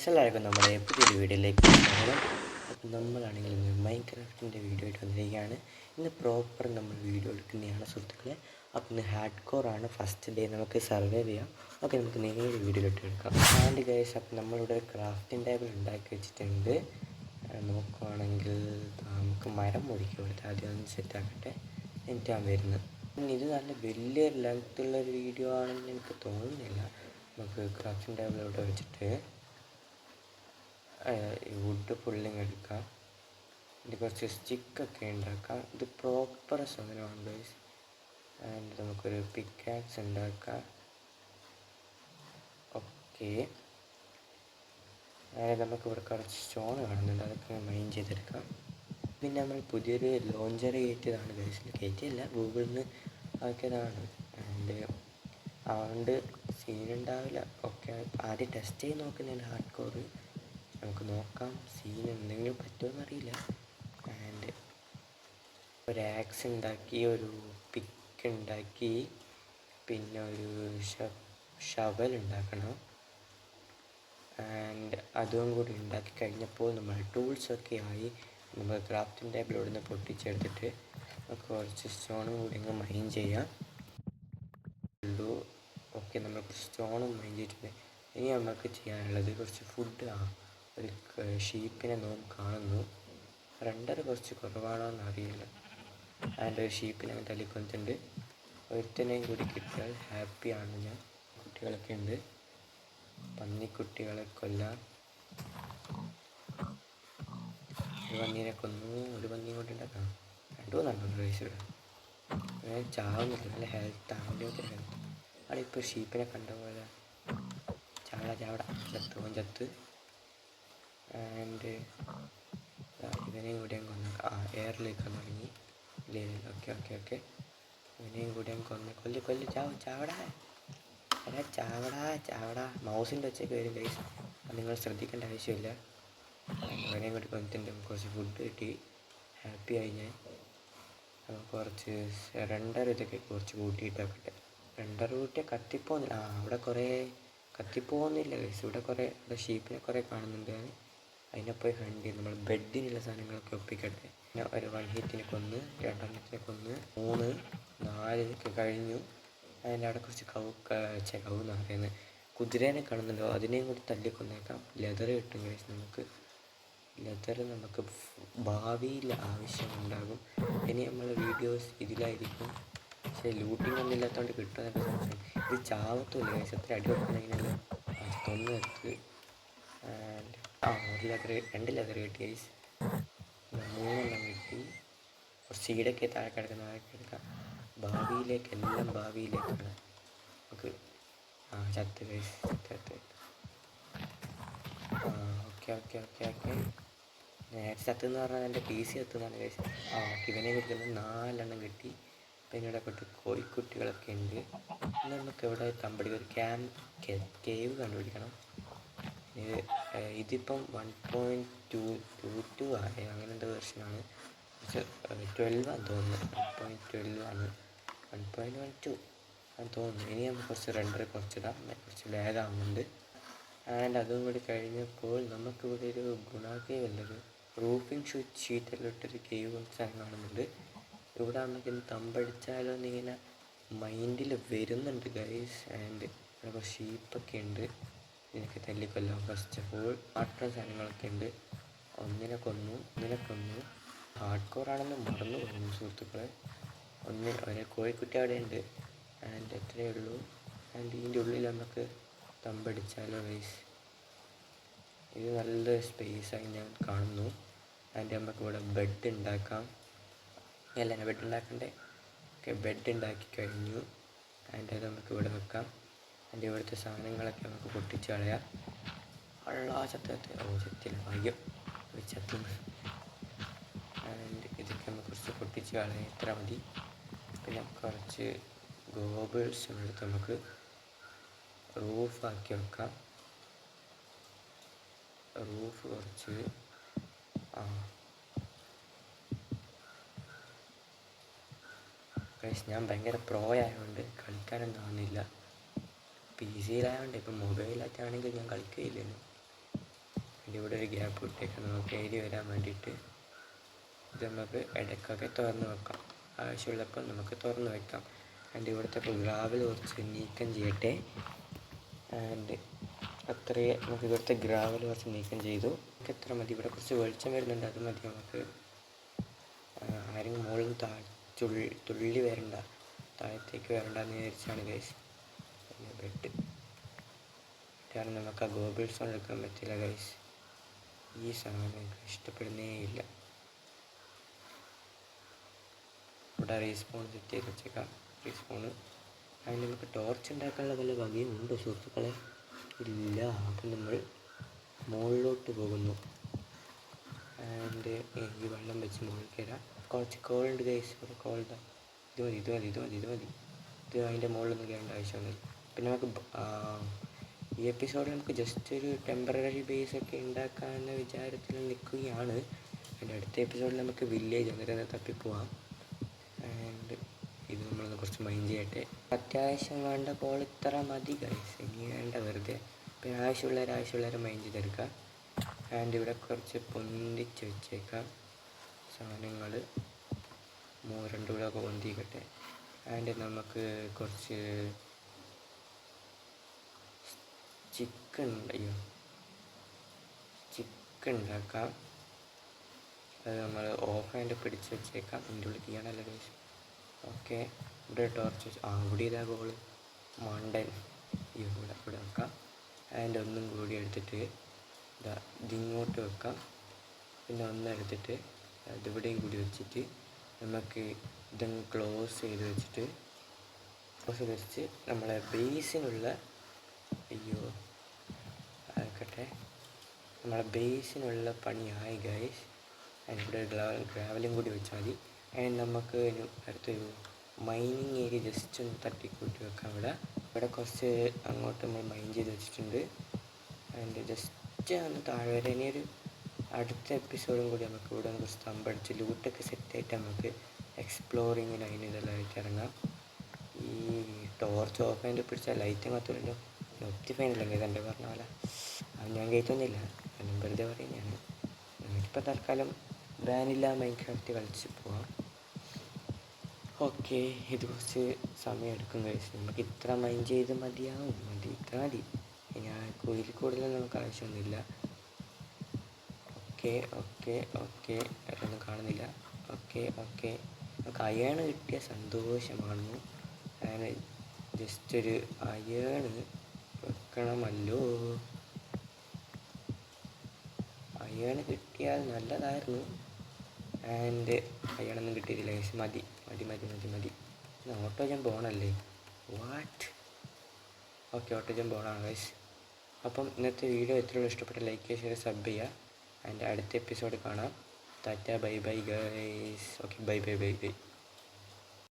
Guys എല്ലാവർക്കും നമ്മുടെ പുതിയൊരു വീഡിയോയിലേക്ക് സ്വാഗതം. അപ്പം നമ്മളാണെങ്കിൽ ഇന്ന് മൈൻക്രാഫ്റ്റിൻ്റെ വീഡിയോ ആയിട്ട് വന്നിരിക്കുകയാണ്. ഇന്ന് പ്രോപ്പർ നമ്മൾ വീഡിയോ എടുക്കുന്നതാണ് സുഹൃത്തുക്കളെ. അപ്പം ഇന്ന് ഹാർഡ് കോർ ആണ്, ഫസ്റ്റ് ഡേ നമുക്ക് സർവൈവ് ചെയ്യാം. ഓക്കെ, നമുക്ക് നേരെ വീഡിയോയിലിട്ട് എടുക്കാം. ആൻഡ് ഗൈസ്, അപ്പം നമ്മളിവിടെ ക്രാഫ്റ്റിംഗ് ടേബിൾ ഉണ്ടാക്കി വെച്ചിട്ടുണ്ട്. നോക്കുവാണെങ്കിൽ നമുക്ക് മരം മുറിക്കും. ഇവിടുത്തെ ആദ്യം ഒന്ന് സെറ്റാക്കട്ടെ, എന്നിട്ടാണ് വരുന്നത്. ഇത് നല്ല വലിയ ലെങ്ത്തുള്ളൊരു വീഡിയോ ആണെന്ന് എനിക്ക് തോന്നുന്നില്ല. നമുക്ക് ക്രാഫ്റ്റിംഗ് ടേബിൾ ഇവിടെ വെച്ചിട്ട് വുഡ് പുള്ളിങ് എടുക്കാം. ഇത് കുറച്ച് സ്റ്റിക്കൊക്കെ ഉണ്ടാക്കാം. ഇത് പ്രോപ്പർ സാധനമാണ് ഗൈസ്. ആൻഡ് നമുക്കൊരു പിക്കാക്സ് ഉണ്ടാക്കാം. ഓക്കെ, അതായത് നമുക്കിവിടെ കുറച്ച് സ്റ്റോൺ കാണുന്നുണ്ട്, അതൊക്കെ മൈൻ ചെയ്തെടുക്കാം. പിന്നെ നമ്മൾ പുതിയൊരു ലോഞ്ചർ കയറ്റിയതാണ് ഗൈസ്. കയറ്റിയല്ല, ഗൂഗിളിൽ നിന്ന് ആക്കിയതാണ്. ആൻഡ് അതുകൊണ്ട് സീനുണ്ടാവില്ല. ഓക്കെ, ആദ്യം ടെസ്റ്റ് ചെയ്ത് നോക്കുന്നതിന് ഹാർഡ് കോർ. നമുക്ക് നോക്കാം സീൻ എന്തെങ്കിലും പറ്റുമോയെന്നറിയില്ല. ആൻഡ് ഒരു ആക്സ് ഉണ്ടാക്കി, ഒരു പിക്ക് ഉണ്ടാക്കി, പിന്നെ ഒരു ഷവൽ ഉണ്ടാക്കണം. ആൻഡ് അതും കൂടി ഉണ്ടാക്കി കഴിഞ്ഞപ്പോൾ നമ്മൾ ടൂൾസൊക്കെ ആയി. നമ്മൾ ക്രാഫ്റ്റിംഗ് ടേബിൾ ഇവിടെ നിന്ന് പൊട്ടിച്ചെടുത്തിട്ട് നമുക്ക് കുറച്ച് സ്റ്റോണും കൂടി അങ്ങ് മൈൻ ചെയ്യാം. ഓക്കെ, നമ്മൾ സ്റ്റോണും മൈൻ ചെയ്തിട്ടുണ്ട്. ഇനി നമുക്ക് ചെയ്യാനുള്ളത് കുറച്ച് ഫുഡ്. ഒരു ഷീപ്പിനെ നാം കാണുന്നു. റെൻഡർ കുറച്ച് കുറവാണോന്ന് അറിയില്ല. ആൻഡ് ഒരു ഷീപ്പിനെ അങ്ങനെ തല്ലിക്കൊന്നിട്ടുണ്ട്. ഒരുത്തനെയും കൂടി കിട്ടിയാൽ ഹാപ്പിയാണ് ഞാൻ. കുട്ടികളൊക്കെ ഉണ്ട്, പന്നിക്കുട്ടികളെ കൊല്ലാം. ഒരു പന്നീനെ കൊന്നു, ഒരു പന്നിയും കൂടി ഉണ്ടാക്കാം. രണ്ടു നല്ലൊരു റേസ് ഇവിടെ. ഞാൻ ചാവുന്നില്ല, നല്ല ഹെൽത്ത് ആവില്ല. ഹെൽത്ത് അവിടെ ഇപ്പോൾ ഷീപ്പിനെ കണ്ട പോലെ ചാവട ചത്ത്. ആൻഡ് ഇവനെയും കൂടിയും കൊന്ന് എയറിലേക്ക് തുടങ്ങി. ഇല്ലേ, ഓക്കെ ഇവനെയും കൂടിയും കൊല്ല് ചാവടാ. മൗസിൻ്റെ ഒച്ചയൊക്കെ വരും ഗൈസ്, അത് നിങ്ങൾ ശ്രദ്ധിക്കേണ്ട ആവശ്യമില്ല. ഇവനെയും കൂടി കൊന്നിട്ടുണ്ട്. കുറച്ച് ഫുഡ് കിട്ടി, ഹാപ്പി ആയി ഞാൻ. കുറച്ച് റെൻഡർ ഇതൊക്കെ കുറച്ച് കൂട്ടിയിട്ടൊക്കെ. റെൻഡർ കൂട്ടിയാൽ കത്തിപ്പോകുന്നില്ല. അവിടെ കുറേ കത്തിപ്പോകുന്നില്ല ഗൈസ്. ഇവിടെ ഷീപ്പിനെ കുറേ കാണുന്നുണ്ട്. അതിനെ പോയി ഹണ്ട് ചെയ്ത് നമ്മൾ ബെഡിനുള്ള സാധനങ്ങളൊക്കെ ഒപ്പിക്കട്ടെ. പിന്നെ ഒരു 1 ഹിറ്റിനെ കൊന്ന്, 2 എണ്ണത്തിനെ കൊന്ന്, 3 4 ഒക്കെ കഴിഞ്ഞു. അതിൻ്റെ അവിടെ കുറച്ച് കവ് എന്ന് പറയുന്നത് കുതിരേനെ കാണുന്നുണ്ടോ, അതിനെയും കൂടി തല്ലിക്കൊന്നേക്കാം. ലെതർ കിട്ടും കഴിച്ച് നമുക്ക്. ലെതർ നമുക്ക് ഭാവിയിൽ ആവശ്യമുണ്ടാകും. ഇനി നമ്മൾ വീഡിയോസ് ഇതിലായിരിക്കും. പക്ഷേ ലൂട്ടിങ് ഒന്നും ഇല്ലാത്തതുകൊണ്ട് കിട്ടുമെന്നൊക്കെ സംശയം. ഇത് ചാവത്തുമില്ല കഴിച്ച്. എത്ര അടി കൊടുക്കണമെങ്കിൽ തൊന്നെടുത്ത്. ആൻഡ് ഒരു ലെതർ, 2 ലെതർ കിട്ടി ഗൈസ്. 3 എണ്ണം കിട്ടി. കുറച്ച് സീഡൊക്കെ താഴെ കിടക്കുന്ന അതൊക്കെ എടുക്കാം. ഭാവിയിലേക്കാണ് നമുക്ക്. ചത്ത് ഗൈസ്, ചത്ത്. ഓക്കെ നേരത്തെ ചത്തെന്ന് പറഞ്ഞാൽ എൻ്റെ PC ചത്തുന്നാണ് ഗൈസ്. ഇവനെ കിട്ടുന്നത് 4 എണ്ണം കിട്ടി. പിന്നെ ഇവിടെ കുറച്ച് കോഴിക്കുട്ടികളൊക്കെ ഉണ്ട്. ഇന്ന് നമുക്ക് ഇവിടെ ഒരു കേവ് കണ്ടുപിടിക്കണം. ഇതിപ്പം 1.22 ആയി, അങ്ങനെ എന്താ വെർഷനാണ്. 12 ആണെന്ന് തോന്നുന്നു. 1.12 ആണ്, 1.12 ആണെന്ന് തോന്നുന്നു. ഇനി നമുക്ക് കുറച്ച് റെൻഡർ കുറച്ചിടാം, കുറച്ച് ലാഗ് ആവുന്നുണ്ട്. ആൻഡ് അതും കൂടി കഴിഞ്ഞപ്പോൾ നമുക്കിവിടെ ഒരു കേവ് അല്ലൊരു റൂഫിംഗ് ഷീറ്റെല്ലാം ഇട്ടൊരു കേവ് കുറച്ച് സാധനം കാണുന്നുണ്ട്. ഇവിടെ നമുക്ക് തമ്പടിച്ചാലോ എന്നിങ്ങനെ മൈൻഡിൽ വരുന്നുണ്ട് ഗൈസ്. ആൻഡ് ഇവിടെ കുറച്ച് ഷീപ്പൊക്കെ ഉണ്ട്, ഇതിനൊക്കെ തല്ലിക്കൊല്ലാം. ഫസ്റ്റ് ഓഫ് ഓൾ ആട്ടം സാധനങ്ങളൊക്കെ ഉണ്ട്. ഒന്നിനെ കൊന്നു. ഹാർഡ് കോർ ആണെന്ന് മറന്നു പോകുന്നു സുഹൃത്തുക്കളെ. ഒരു കോഴിക്കുട്ടി അവിടെ ഉണ്ട്. ആൻഡ് എത്രയേ ഉള്ളൂ. ആൻഡ് ഇതിൻ്റെ ഉള്ളിൽ നമുക്ക് തമ്പടിച്ചാലോ ഗൈസ്. ഇത് നല്ല സ്പേസായി ഞാൻ കാണുന്നു. ആൻഡ് നമുക്കിവിടെ ബെഡ് ഉണ്ടാക്കാം. ബെഡ് ഉണ്ടാക്കണ്ടേ? ഓക്കെ, ബെഡ് ഉണ്ടാക്കി കഴിഞ്ഞു. ആൻഡ് അത് നമുക്കിവിടെ വെക്കാം. അതിൻ്റെ ഇവിടുത്തെ സാധനങ്ങളൊക്കെ നമുക്ക് പൊട്ടിച്ച് കളയാം. ചത്തില്ല, ഭാഗ്യം ചത്തുന്നു. ആൻഡ് ഇതൊക്കെ നമുക്ക് കുറച്ച് പൊട്ടിച്ച് കളയാം, ഇത്ര മതി. പിന്നെ കുറച്ച് ഗോബിൾസ് എടുത്ത് നമുക്ക് റൂഫാക്കി വെക്കാം. റൂഫ് കുറച്ച് ഞാൻ ഭയങ്കര പ്രോ ആയതുകൊണ്ട് കളിക്കാനൊന്നും ആവുന്നില്ല. PC യിലായതുകൊണ്ട്. ഇപ്പം മൊബൈലായിട്ടാണെങ്കിൽ ഞാൻ കളിക്കുകയില്ലല്ലോ. ഇവിടെ ഒരു ഗ്യാപ്പ് ഇട്ടേക്കാം നമുക്ക് എഴുതി വരാൻ വേണ്ടിയിട്ട്. ഇത് നമുക്ക് ഇടയ്ക്കൊക്കെ തുറന്ന് വെക്കാം, ആവശ്യമുള്ളപ്പോൾ നമുക്ക് തുറന്ന് വെക്കാം. ആൻഡ് ഇവിടുത്തെ ഗ്രാവൽ കുറച്ച് നീക്കം ചെയ്യട്ടെ. ആൻഡ് അത്രയേ നമുക്ക് ഇവിടുത്തെ ഗ്രാവൽ കുറച്ച് നീക്കം ചെയ്തു. നമുക്ക് എത്ര മതി, ഇവിടെ കുറച്ച് വെളിച്ചം വരുന്നുണ്ട്, അത് മതി നമുക്ക്. ആരും മുകളിൽ തുള്ളി വരണ്ട, താഴത്തേക്ക് വരണ്ടെന്ന് വിചാരിച്ചാണ് ഗൈസ്. ബെഡ് കാരണം നമുക്ക് ആ ഗോബിൾ സോൺ എടുക്കാൻ പറ്റില്ല ഗൈസ്. ഈ സാധനം എനിക്ക് ഇഷ്ടപ്പെടുന്നേ ഇല്ല. ഇവിടെ റീസ്പോൺ സെറ്റ് ചെയ്ത് വെച്ചേക്കാം, റീസ്പോണ്. അതിന് നമുക്ക് ടോർച്ച് ഉണ്ടാക്കാനുള്ള വല്ല വകയും ഉണ്ടോ സുഹൃത്തുക്കളെ? ഇല്ല. അപ്പം നമ്മൾ മുകളിലോട്ട് പോകുന്നു. ആൻഡ് ഈ വെള്ളം വെച്ച് മുകളിൽ കയറാം. കുറച്ച് കോൾഡ് ഗൈസ്, ഒരു കോൾഡ്. ഇത് മതി ഇത് മതി ഇത് മതി ഇത് മതി. ഇത് അതിൻ്റെ മുകളിലൊന്നും കയറേണ്ട ആവശ്യമൊന്നുമില്ല. പിന്നെ നമുക്ക് ഈ എപ്പിസോഡിൽ നമുക്ക് ജസ്റ്റ് ഒരു ടെമ്പററി ബേസ് ഒക്കെ ഉണ്ടാക്കാമെന്ന വിചാരത്തിൽ നിൽക്കുകയാണ്. അതിൻ്റെ അടുത്ത എപ്പിസോഡിൽ നമുക്ക് വില്ലേജ് അങ്ങനെ തപ്പിപ്പോവാം. ആൻഡ് ഇത് നമ്മളൊന്ന് കുറച്ച് മൈൻഡ് ചെയ്യട്ടെ. അത്യാവശ്യം വേണ്ട കോൾ ഇത്ര മതി ഗൈസ്, ഇനി വേണ്ട വെറുതെ. പിന്നെ ആവശ്യമുള്ളവരെ മൈൻഡ് ചെയ്തെടുക്കാം. ആൻഡ് ഇവിടെ കുറച്ച് പൊന്തിച്ച് വെച്ചേക്കാം സാധനങ്ങൾ, രണ്ടു കൂടെ പൊന്തിക്കട്ടെ. ആൻഡ് നമുക്ക് കുറച്ച് ചിക്കൻ ഉണ്ടാക്കാം. അത് നമ്മൾ ഓഫ് ഹാൻഡ് പിടിച്ച് വെച്ചേക്കാം. ഇതിൻ്റെ ഉള്ളിൽ ചെയ്യാനല്ല ഗൈസ്. ഓക്കെ, ഇവിടെ ടോർച്ച് വെച്ച് ഇവിടെ ഇതാ ഗോള് മണ്ടൻ. ഇവിടെ വെക്കാം. ആൻഡ് ഒന്നും കൂടി എടുത്തിട്ട് ഇതിങ്ങോട്ട് വെക്കാം. പിന്നെ ഒന്നെടുത്തിട്ട് അതിവിടെയും കൂടി വെച്ചിട്ട് നമുക്ക് ഇതങ്ങ് ക്ലോസ് ചെയ്ത് വെച്ചിട്ട് നമ്മളെ ബേസിനുള്ള ആയിക്കട്ടെ, നമ്മളെ ബേസിനുള്ള പണിയായി ഗൈസ്. അതിൻ്റെ ഗ്രാവലും കൂടി വെച്ചാൽ മതി. ആൻഡ് നമുക്ക് അടുത്തൊരു മൈനിങ് ഏരിയ ജസ്റ്റ് ഒന്ന് തട്ടിക്കൂട്ടി വെക്കാം. ഇവിടെ കുറച്ച് അങ്ങോട്ട് നമ്മൾ മൈൻ ചെയ്ത് വെച്ചിട്ടുണ്ട്. അതിൻ്റെ ജസ്റ്റ് ഒന്ന് താഴെ വരെ ഇനി ഒരു അടുത്ത എപ്പിസോഡും കൂടി നമുക്ക് ഇവിടെ ഒന്ന് കുറച്ച് തമ്പടിച്ച് ലൂട്ടൊക്കെ സെറ്റായിട്ട് നമുക്ക് എക്സ്പ്ലോറിങ്ങിന് ഇതെല്ലാം ആയിട്ട് ഇറങ്ങാം. ഈ ടോർച്ച് ഓഫ് ചെയ്ത് പിടിച്ചാൽ ലൈറ്റ് കത്തുമല്ലോ, നോട്ടിഫൈനല്ലെങ്കിൽ ഇതെൻ്റെ പറഞ്ഞ പോലെ അത് ഞാൻ കയറ്റുന്നില്ല, എല്ലാം വെറുതെ പറയുന്നതാണ്. നമുക്കിപ്പോൾ തൽക്കാലം വാനില മൈൻക്രാഫ്റ്റ് കളിച്ച് പോവാം. ഓക്കെ, ഇത് കുറച്ച് സമയം എടുക്കും കഴിച്ച് നമുക്ക് ഇത്ര മൈൻഡ് ചെയ്ത് മതിയാവും, ഇത്ര മതി. ഞാൻ കൂടുതൽ നമുക്ക് ആവശ്യമൊന്നുമില്ല. ഓക്കെ അതൊന്നും കാണുന്നില്ല. ഓക്കെ നമുക്ക് അയേൺ കിട്ടിയ സന്തോഷമാണ്. അങ്ങനെ ജസ്റ്റ് ഒരു അയേൺ വെക്കണമല്ലോ. അയേൺ കിട്ടിയാൽ നല്ലതായിരുന്നു. ആൻഡ് അയേണൊന്നും കിട്ടിയിട്ടില്ല ഗൈസ്. മതി. ഓട്ടോ ജമ്പ് ഓണല്ലേ? വാട്ട്? ഓക്കെ, ഓട്ടോ ജമ്പ് ഓണാണ് ഗൈസ്. അപ്പം ഇന്നത്തെ വീഡിയോ എത്രയും ഇഷ്ടപ്പെട്ട ലൈക്ക് ചെയ്യുക, ഷെയർ, സബ് ചെയ്യുക. അതിൻ്റെ അടുത്ത എപ്പിസോഡ് കാണാം. Tata bye bye guys. Okay, by.